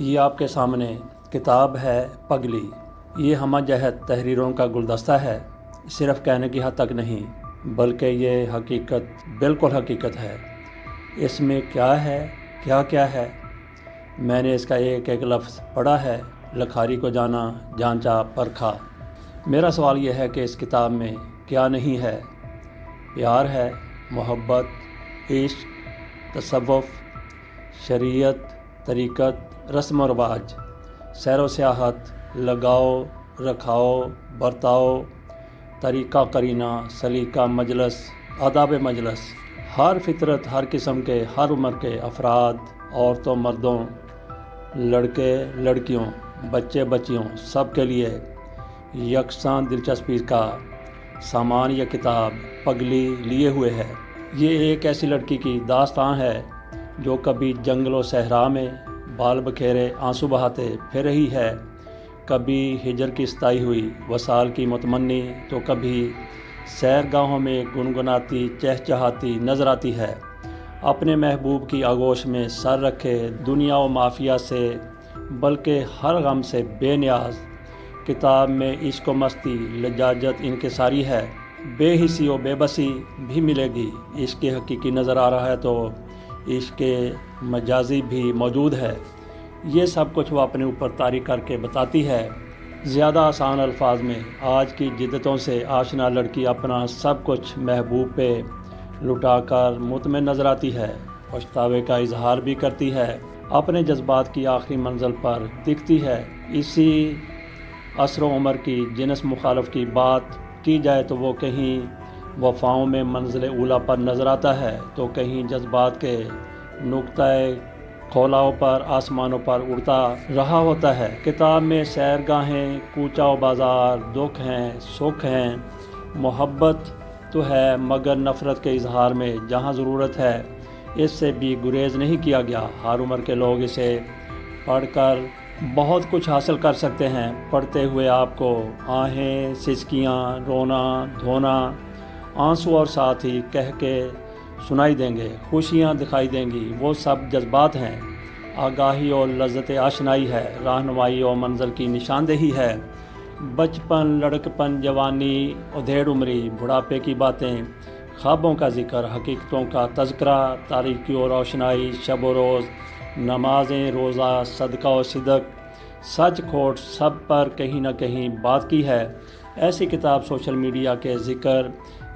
یہ آپ کے سامنے کتاب ہے پگلی۔ یہ ہمہ جہت تحریروں کا گلدستہ ہے، صرف کہنے کی حد تک نہیں بلکہ یہ حقیقت، بالکل حقیقت ہے۔ اس میں کیا ہے، کیا ہے، میں نے اس کا ایک ایک لفظ پڑھا ہے، لکھاری کو جانا، جانچا، پرکھا۔ میرا سوال یہ ہے کہ اس کتاب میں کیا نہیں ہے؟ پیار ہے، محبت، عشق، تصوف، شریعت، طریقت، رسم و رواج، سیر و سیاحت، لگاؤ، رکھاؤ، برتاؤ، طریقہ قرینہ، سلیقہ مجلس، آداب مجلس۔ ہر فطرت، ہر قسم کے، ہر عمر کے افراد، عورتوں، مردوں، لڑکے، لڑکیوں، بچے، بچیوں، سب کے لیے یکساں دلچسپی کا سامان یہ کتاب پگلی لیے ہوئے ہے۔ یہ ایک ایسی لڑکی کی داستان ہے جو کبھی جنگل و صحرا میں بال بکھیرے آنسو بہاتے پھر رہی ہے، کبھی ہجر کی ستائی ہوئی وصال کی متمنی، تو کبھی سیر گاہوں میں گنگناتی چہچہاتی نظر آتی ہے، اپنے محبوب کی آغوش میں سر رکھے، دنیا و مافیا سے بلکہ ہر غم سے بے نیاز۔ کتاب میں عشق و مستی، لجاجت انکساری ہے، بے حسی و بے بسی بھی ملے گی۔ عشق حقیقی نظر آ رہا ہے تو عشق مجازی بھی موجود ہے۔ یہ سب کچھ وہ اپنے اوپر طاری کر کے بتاتی ہے، زیادہ آسان الفاظ میں۔ آج کی جدتوں سے آشنا لڑکی اپنا سب کچھ محبوب پہ لٹا کر مطمئن نظر آتی ہے، پچھتاوے کا اظہار بھی کرتی ہے، اپنے جذبات کی آخری منزل پر دکھتی ہے۔ اسی عصر و عمر کی جنس مخالف کی بات کی جائے تو وہ کہیں وفاؤں میں منزل اولیٰ پر نظر آتا ہے تو کہیں جذبات کے نقطۂ خلاؤ پر آسمانوں پر اڑتا رہا ہوتا ہے۔ کتاب میں سیر گاہیں، کوچہ و بازار، دکھ ہیں، سکھ ہیں، محبت تو ہے، مگر نفرت کے اظہار میں جہاں ضرورت ہے اس سے بھی گریز نہیں کیا گیا۔ ہر عمر کے لوگ اسے پڑھ کر بہت کچھ حاصل کر سکتے ہیں۔ پڑھتے ہوئے آپ کو آہیں، سسکیاں، رونا، دھونا، آنسو اور ساتھ ہی کہہ کے سنائی دیں گے، خوشیاں دکھائی دیں گی، وہ سب جذبات ہیں۔ آگاہی اور لذت آشنائی ہے، رہنمائی اور منزل کی نشاندہی ہے۔ بچپن، لڑکپن، جوانی، ادھیڑ عمری، بڑھاپے کی باتیں، خوابوں کا ذکر، حقیقتوں کا تذکرہ، تاریکی و روشنائی، شب و روز، نمازیں، روزہ، صدقہ و صدق، سچ کھوٹ، سب پر کہیں نہ کہیں بات کی ہے۔ ایسی کتاب سوشل میڈیا کے ذکر،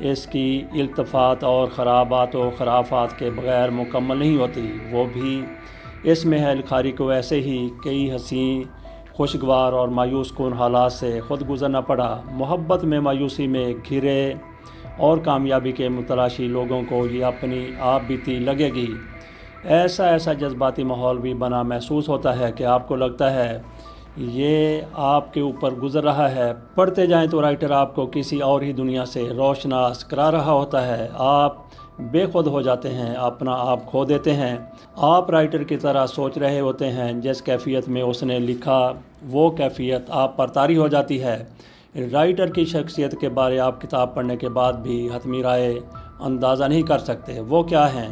اس کی التفات اور خرابات و خرافات کے بغیر مکمل نہیں ہوتی۔ وہ بھی اس میں ہے۔ لکھاری کو ایسے ہی کئی حسین، خوشگوار اور مایوس کن حالات سے خود گزرنا پڑا۔ محبت میں مایوسی میں گھرے اور کامیابی کے متلاشی لوگوں کو یہ اپنی آپ بیتی لگے گی۔ ایسا جذباتی ماحول بھی بنا محسوس ہوتا ہے کہ آپ کو لگتا ہے یہ آپ کے اوپر گزر رہا ہے۔ پڑھتے جائیں تو رائٹر آپ کو کسی اور ہی دنیا سے روشناس کرا رہا ہوتا ہے۔ آپ بے خود ہو جاتے ہیں، اپنا آپ کھو دیتے ہیں۔ آپ رائٹر کی طرح سوچ رہے ہوتے ہیں، جس کیفیت میں اس نے لکھا وہ کیفیت آپ پر طاری ہو جاتی ہے۔ رائٹر کی شخصیت کے بارے آپ کتاب پڑھنے کے بعد بھی حتمی رائے اندازہ نہیں کر سکتے۔ وہ کیا ہیں؟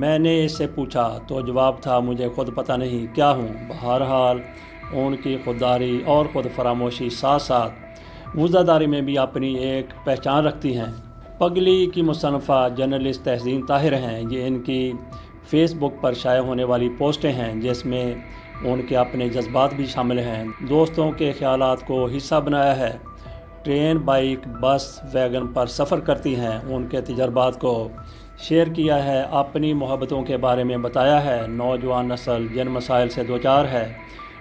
میں نے اس سے پوچھا تو جواب تھا، مجھے خود پتہ نہیں کیا ہوں۔ بہرحال ان کی خودداری اور خود فراموشی ساتھ ساتھ وجداری میں بھی اپنی ایک پہچان رکھتی ہیں۔ پگلی کی مصنفہ جرنلسٹ تحسین طاہر ہیں۔ یہ ان کی فیس بک پر شائع ہونے والی پوسٹیں ہیں جس میں ان کے اپنے جذبات بھی شامل ہیں، دوستوں کے خیالات کو حصہ بنایا ہے۔ ٹرین، بائیک، بس، ویگن پر سفر کرتی ہیں، ان کے تجربات کو شیئر کیا ہے، اپنی محبتوں کے بارے میں بتایا ہے۔ نوجوان نسل جن مسائل سے دوچار ہے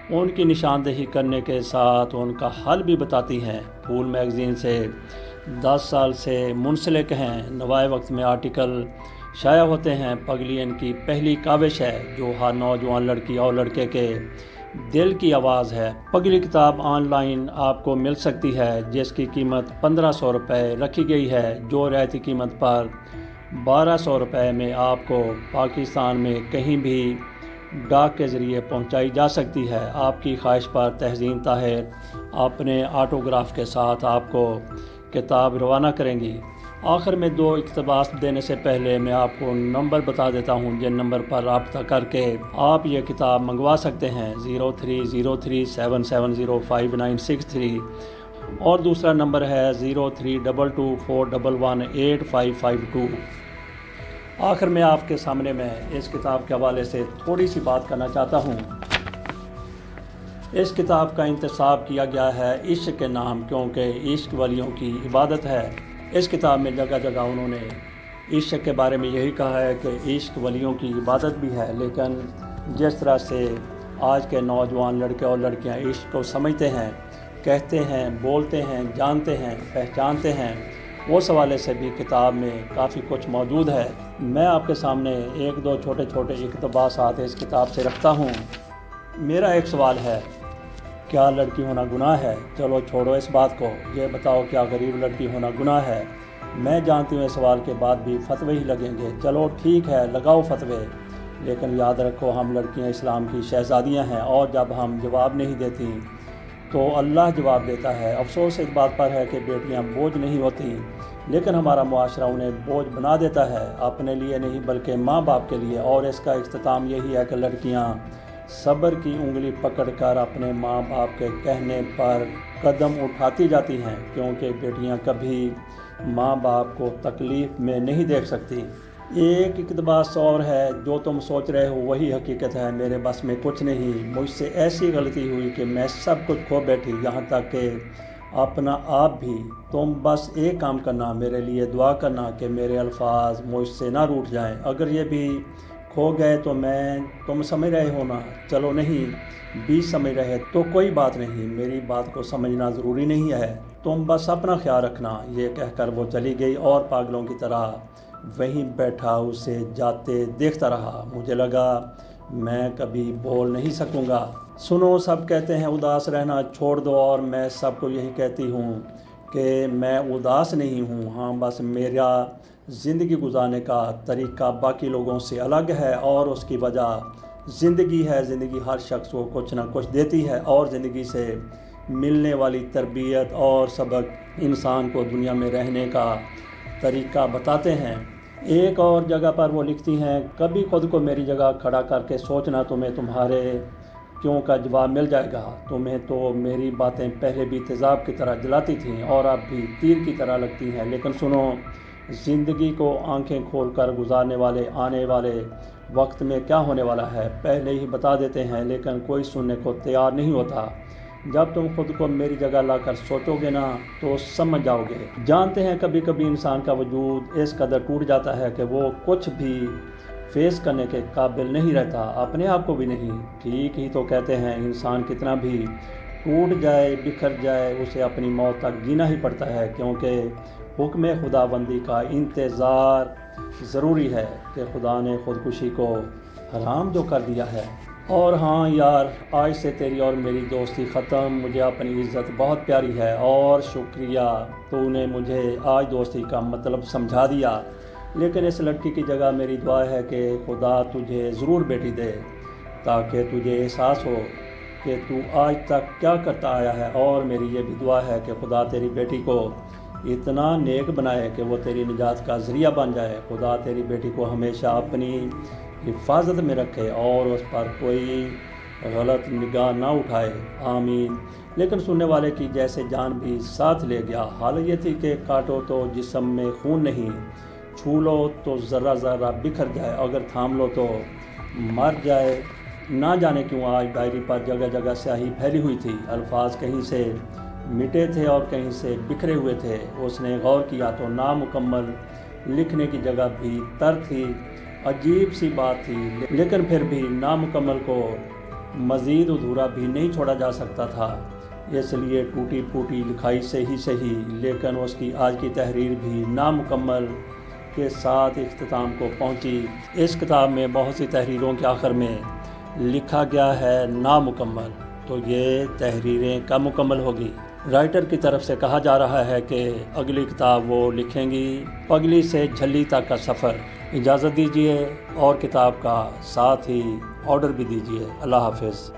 ان کی نشاندہی کرنے کے ساتھ ان کا حل بھی بتاتی ہیں۔ پھول میگزین سے 10 سال سے منسلک ہیں، نوائے وقت میں آرٹیکل شائع ہوتے ہیں۔ پگلی ان کی پہلی کاوش ہے جو ہر نوجوان لڑکی اور لڑکے کے دل کی آواز ہے۔ پگلی کتاب آن لائن آپ کو مل سکتی ہے جس کی قیمت 1500 روپے رکھی گئی ہے، جو رعایتی قیمت پر 1200 روپے میں آپ کو پاکستان میں کہیں بھی ڈاک کے ذریعے پہنچائی جا سکتی ہے۔ آپ کی خواہش پر تحسین طاہر اپنے آٹوگراف کے ساتھ آپ کو کتاب روانہ کریں گی۔ آخر میں 2 اقتباس دینے سے پہلے میں آپ کو نمبر بتا دیتا ہوں جن نمبر پر رابطہ کر کے آپ یہ کتاب منگوا سکتے ہیں 0303770593 اور دوسرا نمبر ہے 0322411855 آخر میں آپ کے سامنے میں اس کتاب کے حوالے سے تھوڑی سی بات کرنا چاہتا ہوں۔ اس کتاب کا انتساب کیا گیا ہے عشق کے نام، کیونکہ عشق ولیوں کی عبادت ہے۔ اس کتاب میں جگہ جگہ انہوں نے عشق کے بارے میں یہی کہا ہے کہ عشق ولیوں کی عبادت بھی ہے، لیکن جس طرح سے آج کے نوجوان لڑکے اور لڑکیاں عشق کو سمجھتے ہیں، کہتے ہیں، بولتے ہیں، جانتے ہیں، پہچانتے ہیں، اس حوالے سے بھی کتاب میں کافی کچھ موجود ہے۔ میں آپ کے سامنے 1-2 چھوٹے چھوٹے اقتباسات اس کتاب سے رکھتا ہوں۔ میرا ایک سوال ہے، کیا لڑکی ہونا گناہ ہے؟ چلو چھوڑو اس بات کو، یہ بتاؤ کیا غریب لڑکی ہونا گناہ ہے؟ میں جانتی ہوں اس سوال کے بعد بھی فتوے ہی لگیں گے، چلو ٹھیک ہے لگاؤ فتوے، لیکن یاد رکھو ہم لڑکیاں اسلام کی شہزادیاں ہیں، اور جب ہم جواب نہیں دیتی تو اللہ جواب دیتا ہے۔ افسوس اس بات پر ہے کہ بیٹیاں بوجھ نہیں ہوتی، لیکن ہمارا معاشرہ انہیں بوجھ بنا دیتا ہے، اپنے لیے نہیں بلکہ ماں باپ کے لیے، اور اس کا اختتام یہی ہے کہ لڑکیاں صبر کی انگلی پکڑ کر اپنے ماں باپ کے کہنے پر قدم اٹھاتی جاتی ہیں، کیونکہ بیٹیاں کبھی ماں باپ کو تکلیف میں نہیں دیکھ سکتی۔ ایک اقتباس اور ہے، جو تم سوچ رہے ہو وہی حقیقت ہے، میرے بس میں کچھ نہیں، مجھ سے ایسی غلطی ہوئی کہ میں سب کچھ کھو بیٹھی، یہاں تک کہ اپنا آپ بھی۔ تم بس ایک کام کرنا، میرے لیے دعا کرنا کہ میرے الفاظ مجھ سے نہ روٹھ جائیں، اگر یہ بھی کھو گئے تو تم سمجھ رہے ہو نا، چلو نہیں بھی سمجھ رہے تو کوئی بات نہیں، میری بات کو سمجھنا ضروری نہیں ہے، تم بس اپنا خیال رکھنا۔ یہ کہہ کر وہ چلی گئی اور پاگلوں کی طرح وہیں بیٹھا اسے جاتے دیکھتا رہا۔ مجھے لگا میں کبھی بول نہیں سکوں گا۔ سنو، سب کہتے ہیں اداس رہنا چھوڑ دو، اور میں سب کو یہی کہتی ہوں کہ میں اداس نہیں ہوں، ہاں بس میرا زندگی گزارنے کا طریقہ باقی لوگوں سے الگ ہے، اور اس کی وجہ زندگی ہے۔ زندگی ہر شخص کو کچھ نہ کچھ دیتی ہے، اور زندگی سے ملنے والی تربیت اور سبق انسان کو دنیا میں رہنے کا طریقہ بتاتے ہیں۔ ایک اور جگہ پر وہ لکھتی ہیں، کبھی خود کو میری جگہ کھڑا کر کے سوچنا، تمہیں تمہارے کیوں کا جواب مل جائے گا۔ تمہیں تو میری باتیں پہلے بھی تیزاب کی طرح جلاتی تھیں اور اب بھی تیر کی طرح لگتی ہیں، لیکن سنو، زندگی کو آنکھیں کھول کر گزارنے والے آنے والے وقت میں کیا ہونے والا ہے پہلے ہی بتا دیتے ہیں، لیکن کوئی سننے کو تیار نہیں ہوتا۔ جب تم خود کو میری جگہ لا کر سوچو گے نا تو سمجھ جاؤ گے۔ جانتے ہیں کبھی کبھی انسان کا وجود اس قدر ٹوٹ جاتا ہے کہ وہ کچھ بھی فیس کرنے کے قابل نہیں رہتا، اپنے آپ کو بھی نہیں۔ ٹھیک ہی تو کہتے ہیں، انسان کتنا بھی ٹوٹ جائے بکھر جائے اسے اپنی موت تک جینا ہی پڑتا ہے، کیونکہ حکم خداوندی کا انتظار ضروری ہے کہ خدا نے خودکشی کو حرام جو کر دیا ہے۔ اور ہاں یار، آج سے تیری اور میری دوستی ختم، مجھے اپنی عزت بہت پیاری ہے، اور شکریہ تو نے مجھے آج دوستی کا مطلب سمجھا دیا، لیکن اس لڑکی کی جگہ میری دعا ہے کہ خدا تجھے ضرور بیٹی دے، تاکہ تجھے احساس ہو کہ تو آج تک کیا کرتا آیا ہے۔ اور میری یہ بھی دعا ہے کہ خدا تیری بیٹی کو اتنا نیک بنائے کہ وہ تیری نجات کا ذریعہ بن جائے۔ خدا تیری بیٹی کو ہمیشہ اپنی حفاظت میں رکھے اور اس پر کوئی غلط نگاہ نہ اٹھائے، آمین۔ لیکن سننے والے کی جیسے جان بھی ساتھ لے گیا۔ حالت یہ تھی کہ کاٹو تو جسم میں خون نہیں، چھو لو تو ذرہ ذرہ بکھر جائے، اگر تھام لو تو مر جائے۔ نہ جانے کیوں آج ڈائری پر جگہ جگہ سیاہی پھیلی ہوئی تھی، الفاظ کہیں سے مٹے تھے اور کہیں سے بکھرے ہوئے تھے۔ اس نے غور کیا تو نامکمل لکھنے کی جگہ بھی تر تھی۔ عجیب سی بات تھی، لیکن پھر بھی نامکمل کو مزید ادھورا بھی نہیں چھوڑا جا سکتا تھا، اس لیے ٹوٹی پھوٹی لکھائی سے ہی صحیح، لیکن اس کی آج کی تحریر بھی نامکمل کے ساتھ اختتام کو پہنچی۔ اس کتاب میں بہت سی تحریروں کے آخر میں لکھا گیا ہے نامکمل، تو یہ تحریریں کب مکمل ہوگی؟ رائٹر کی طرف سے کہا جا رہا ہے کہ اگلی کتاب وہ لکھیں گی پگلی سے جھلی تک کا سفر۔ اجازت دیجیے اور کتاب کا ساتھ ہی آرڈر بھی دیجیے۔ اللہ حافظ۔